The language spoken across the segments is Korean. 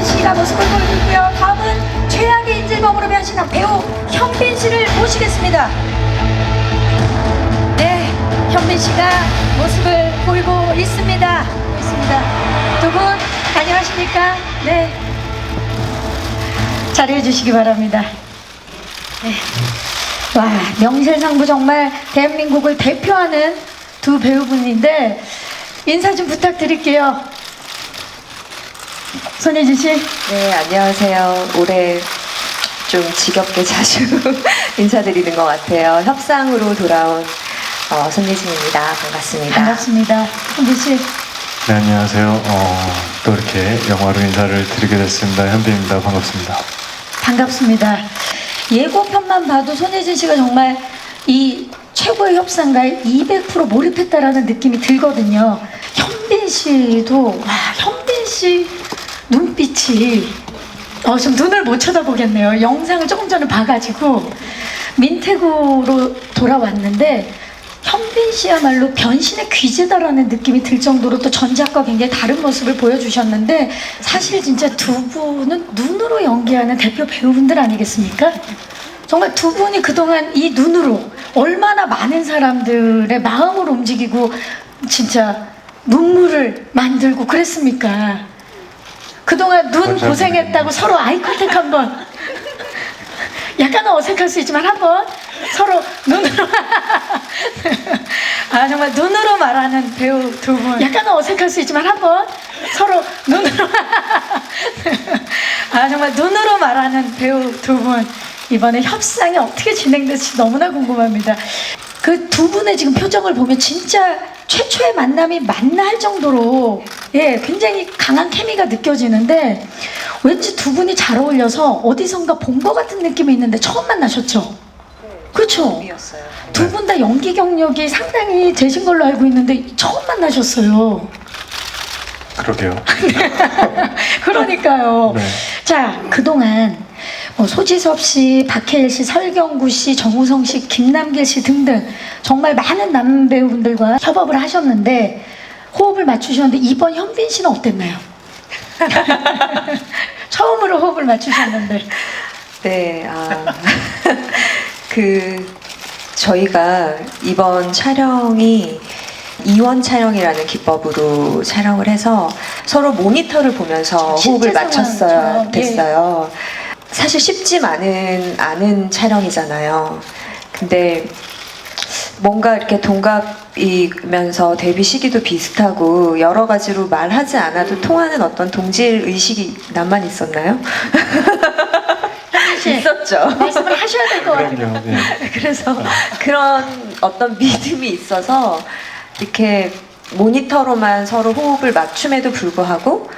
손예진 씨가 모습을 보여주고요. 다음은 최악의 인질범으로 변신한 배우 현빈 씨를 모시겠습니다. 네, 현빈 씨가 모습을 보이고 있습니다. 두 분 안녕하십니까? 네, 자리해 주시기 바랍니다. 네. 와, 명실상부 정말 대한민국을 대표하는 두 배우분인데 인사 좀 부탁드릴게요. 손예진 씨. 네, 안녕하세요. 올해 좀 지겹게 자주 인사드리는 것 같아요. 협상으로 돌아온 손예진입니다. 반갑습니다. 반갑습니다. 현빈 씨. 네, 안녕하세요. 또 이렇게 영화로 인사를 드리게 됐습니다. 현빈입니다. 반갑습니다. 반갑습니다. 예고편만 봐도 손예진 씨가 정말 이 최고의 협상가에 200% 몰입했다라는 느낌이 들거든요. 현빈 씨도 와, 현빈 씨 눈빛이 좀 눈을 못 쳐다보겠네요. 영상을 조금 전에 봐가지고 민태구로 돌아왔는데 현빈 씨야말로 변신의 귀재다라는 느낌이 들 정도로 또 전작과 굉장히 다른 모습을 보여주셨는데 사실 진짜 두 분은 눈으로 연기하는 대표 배우분들 아니겠습니까? 정말 두 분이 그동안 이 눈으로 얼마나 많은 사람들의 마음을 움직이고 진짜 눈물을 만들고 그랬습니까? 그동안 눈 고생했다고 서로 아이컨택 한번 약간 어색할 수 있지만 한번 서로 눈으로 정말 눈으로 말하는 배우 두 분 약간 어색할 수 있지만 한번 서로 눈으로 정말 눈으로 말하는 배우 두 분 이번에 협상이 어떻게 진행될지 너무나 궁금합니다. 그 두 분의 지금 표정을 보면 진짜 최초의 만남이 맞나 할 정도로 굉장히 강한 케미가 느껴지는데 왠지 두 분이 잘 어울려서 어디선가 본 것 같은 느낌이 있는데 처음 만나셨죠? 그렇죠? 두 분 다 연기 경력이 상당히 되신 걸로 알고 있는데 처음 만나셨어요. 그러게요. 그러니까요. 네. 자, 그동안 소지섭 씨, 박해일 씨, 설경구 씨, 정우성 씨, 김남길 씨 등등 정말 많은 남배우분들과 협업을 하셨는데 호흡을 맞추셨는데 이번 현빈 씨는 어땠나요? 처음으로 호흡을 맞추셨는데. 네, 저희가 이번 촬영이 이원 촬영이라는 기법으로 촬영을 해서 서로 모니터를 보면서 호흡을 맞췄어야 됐어요. 사실 쉽지만은 않은 촬영이잖아요. 근데 뭔가 이렇게 동갑이면서 데뷔 시기도 비슷하고 여러 가지로 말하지 않아도 통하는 어떤 동질 의식이 나만 있었나요? 있었죠. 말씀을 하셔야 될 것 같아요. 그럼요. 네. 그래서 그런 어떤 믿음이 있어서 이렇게 모니터로만 서로 호흡을 맞춤에도 불구하고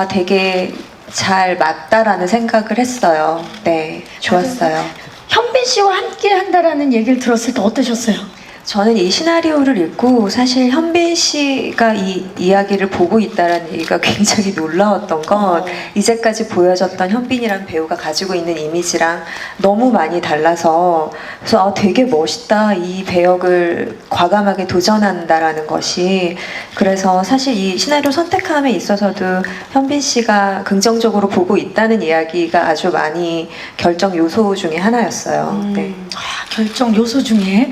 되게 잘 맞다라는 생각을 했어요. 네, 좋았어요. 현빈 씨와 함께 한다라는 얘기를 들었을 때 어떠셨어요? 저는 이 시나리오를 읽고 사실 현빈 씨가 이 이야기를 보고 있다라는 얘기가 굉장히 놀라웠던 건 이제까지 보여졌던 현빈이란 배우가 가지고 있는 이미지랑 너무 많이 달라서 그래서 되게 멋있다, 이 배역을 과감하게 도전한다라는 것이. 그래서 사실 이 시나리오 선택함에 있어서도 현빈 씨가 긍정적으로 보고 있다는 이야기가 아주 많이 결정 요소 중에 하나였어요. 네. 결정 요소 중에.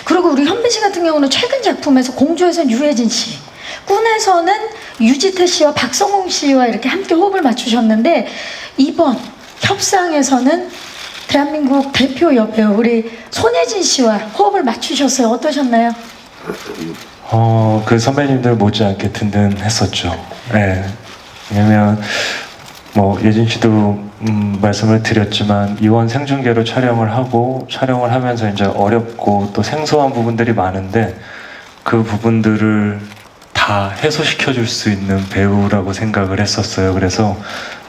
그리고 우리 현빈 씨 같은 경우는 최근 작품에서 공주에서는 유해진 씨, 꾼에서는 유지태 씨와 박성웅 씨와 이렇게 함께 호흡을 맞추셨는데 이번 협상에서는 대한민국 대표 여배우 우리 손예진 씨와 호흡을 맞추셨어요. 어떠셨나요? 그 선배님들 못지않게 든든했었죠. 네. 왜냐면 예진 씨도 말씀을 드렸지만 이원 생중계로 촬영을 하면서 이제 어렵고 또 생소한 부분들이 많은데 그 부분들을 다 해소시켜 줄 수 있는 배우라고 생각을 했었어요. 그래서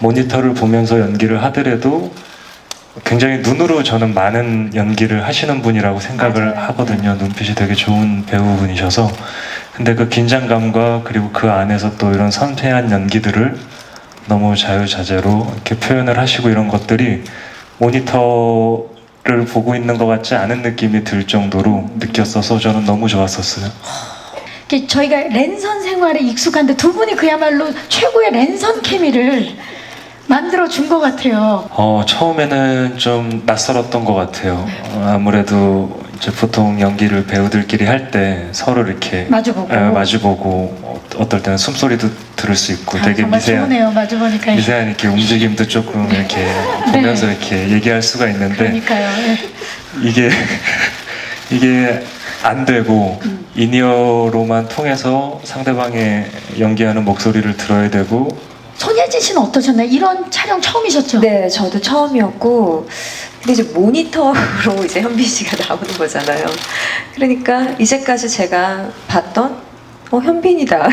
모니터를 보면서 연기를 하더라도 굉장히 눈으로 저는 많은 연기를 하시는 분이라고 생각을 하거든요. 눈빛이 되게 좋은 배우분이셔서. 근데 그 긴장감과 그리고 그 안에서 또 이런 섬세한 연기들을 너무 자유자재로 이렇게 표현을 하시고 이런 것들이 모니터를 보고 있는 것 같지 않은 느낌이 들 정도로 느꼈어서 저는 너무 좋았었어요. 저희가 랜선 생활에 익숙한데 두 분이 그야말로 최고의 랜선 케미를 만들어 준 것 같아요. 처음에는 좀 낯설었던 것 같아요. 아무래도 이제 보통 연기를 배우들끼리 할 때 서로 이렇게 마주보고. 마주보고 어떨 때는 숨소리도 들을 수 있고 되게 정말 미세한 좋으네요. 마주보니까. 미세한 이렇게 움직임도 조금 이렇게 보면서 이렇게 얘기할 수가 있는데 그러니까요. 네. 이게 안 되고 인이어로만 통해서 상대방의 연기하는 목소리를 들어야 되고. 손예진 씨는 어떠셨나요? 이런 촬영 처음이셨죠? 네, 저도 처음이었고, 근데 이제 모니터로 이제 현빈 씨가 나오는 거잖아요. 그러니까 이제까지 제가 봤던 현빈이다.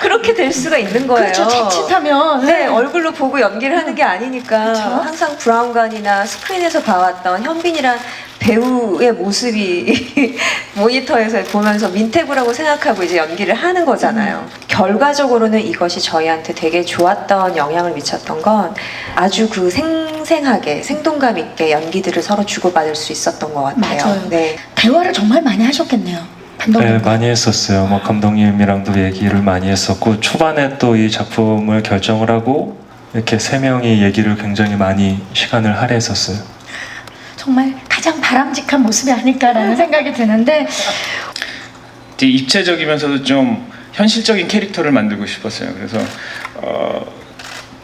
그렇게 될 수가 있는 거예요. 그렇죠. 자칫하면. 네, 얼굴로 보고 연기를 하는 게 아니니까 그렇죠. 항상 브라운관이나 스크린에서 봐왔던 현빈이란 배우의 모습이 모니터에서 보면서 민태구라고 생각하고 이제 연기를 하는 거잖아요. 결과적으로는 이것이 저희한테 되게 좋았던 영향을 미쳤던 건 아주 그 생생하게 생동감 있게 연기들을 서로 주고받을 수 있었던 것 같아요. 맞아요. 네. 대화를 정말 많이 하셨겠네요. 감독님. 네, 많이 했었어요. 뭐 감독님이랑도 얘기를 많이 했었고 초반에 또 이 작품을 결정을 하고 이렇게 세 명이 얘기를 굉장히 많이 시간을 할애했었어요. 정말 가장 바람직한 모습이 아닐까라는 생각이 드는데 되게 입체적이면서도 좀 현실적인 캐릭터를 만들고 싶었어요. 그래서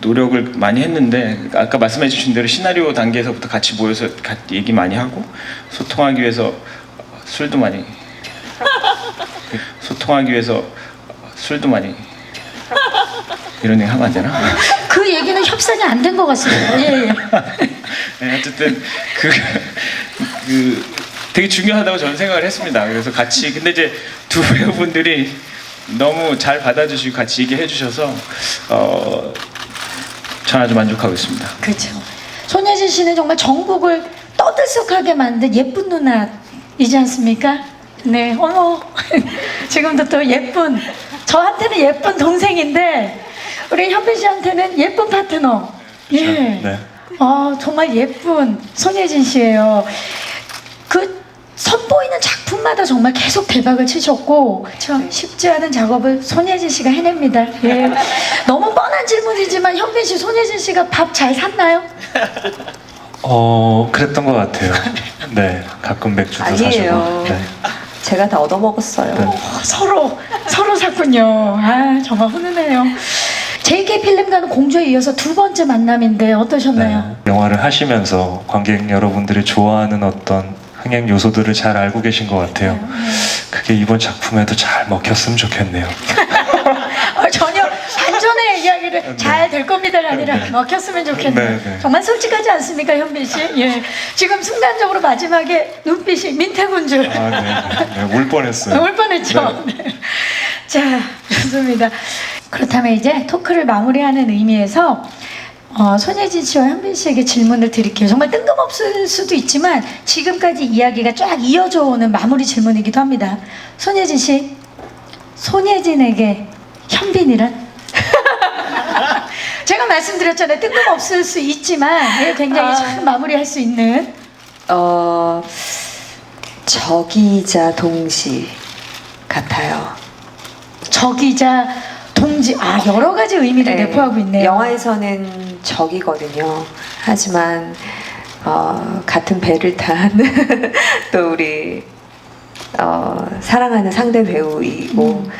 노력을 많이 했는데 아까 말씀해 주신 대로 시나리오 단계에서부터 같이 모여서 얘기 많이 하고 소통하기 위해서 술도 많이 이런 얘기 하면 안 되나? 그 얘기는 협상이 안 된 것 같습니다. 예, 예. 네, 어쨌든 그 되게 중요하다고 저는 생각을 했습니다. 그래서 같이 근데 이제 두 배우분들이 너무 잘 받아주시고 같이 얘기해 주셔서 저는 아주 만족하고 있습니다. 그렇죠. 손예진 씨는 정말 전국을 떠들썩하게 만든 예쁜 누나이지 않습니까? 네, 어머 지금도 또 예쁜 저한테는 예쁜 동생인데 우리 현빈 씨한테는 예쁜 파트너. 예. 네. 정말 예쁜 손예진 씨예요. 그 선보이는 작품마다 정말 계속 대박을 치셨고 참 쉽지 않은 작업을 손예진 씨가 해냅니다. 예. 너무 뻔한 질문이지만 현빈 씨, 손예진 씨가 밥 잘 샀나요? 그랬던 것 같아요. 네, 가끔 맥주도 아니에요. 사주고. 네. 제가 다 얻어먹었어요. 네. 서로 샀군요. 아 정말 훈훈해요. JK 필름과는 공주에 이어서 두 번째 만남인데 어떠셨나요? 네, 영화를 하시면서 관객 여러분들이 좋아하는 어떤 흥행 요소들을 잘 알고 계신 것 같아요. 그게 이번 작품에도 잘 먹혔으면 좋겠네요. 전혀 반전의 이야기를 잘 될 겁니다가 아니라 네. 먹혔으면 좋겠네요. 네, 네. 정말 솔직하지 않습니까, 현빈 씨? 예. 지금 순간적으로 마지막에 눈빛이 민태군 줄. 울 뻔했어요. 울 뻔했죠. 네. 자, 좋습니다. 그렇다면 이제 토크를 마무리하는 의미에서 손예진 씨와 현빈 씨에게 질문을 드릴게요. 정말 뜬금없을 수도 있지만 지금까지 이야기가 쫙 이어져 오는 마무리 질문이기도 합니다. 손예진 씨, 손예진에게 현빈이란? 제가 말씀드렸잖아요. 뜬금없을 수 있지만 굉장히 잘 마무리할 수 있는. 적이자 동지 같아요. 적이자 동지, 여러 가지 의미를 네, 내포하고 있네요. 영화에서는 적이거든요. 하지만 같은 배를 탄 또 우리 사랑하는 상대 배우이고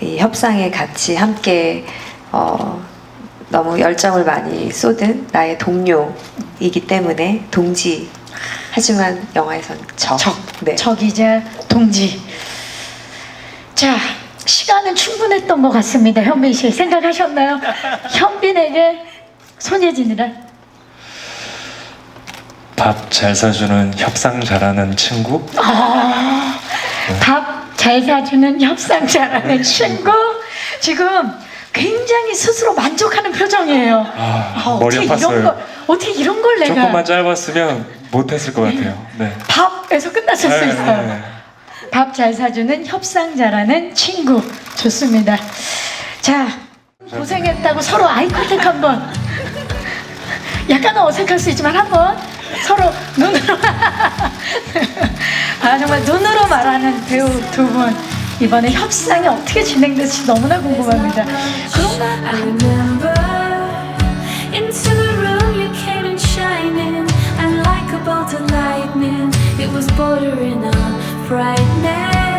이 협상에 같이 함께 너무 열정을 많이 쏟은 나의 동료이기 때문에 동지. 하지만 영화에서는 적. 네. 적이자 동지. 자, 시간은 충분했던 것 같습니다. 현빈 씨 생각하셨나요? 현빈에게 손예진이란? 밥 잘 사주는 협상 잘하는 친구? 밥 잘 사주는 협상 잘하는 친구. 지금 굉장히 스스로 만족하는 표정이에요. 머리 아팠어요. 어떻게 이런 걸 내가 조금만 짧았으면 못했을 것 같아요. 네. 밥에서 끝났을 수 있어요. 밥 잘 사주는 협상 잘하는 친구. 좋습니다. 자, 고생했다고 서로 아이 컨택 한번. 약간은 어색할 수 있지만 한번 서로 눈으로 정말 눈으로 말하는 배우 두 분. 이번에 협상이 어떻게 진행될지 너무나 궁금합니다. 그런가? thunderbolt and lightning. It was bordering on frightening.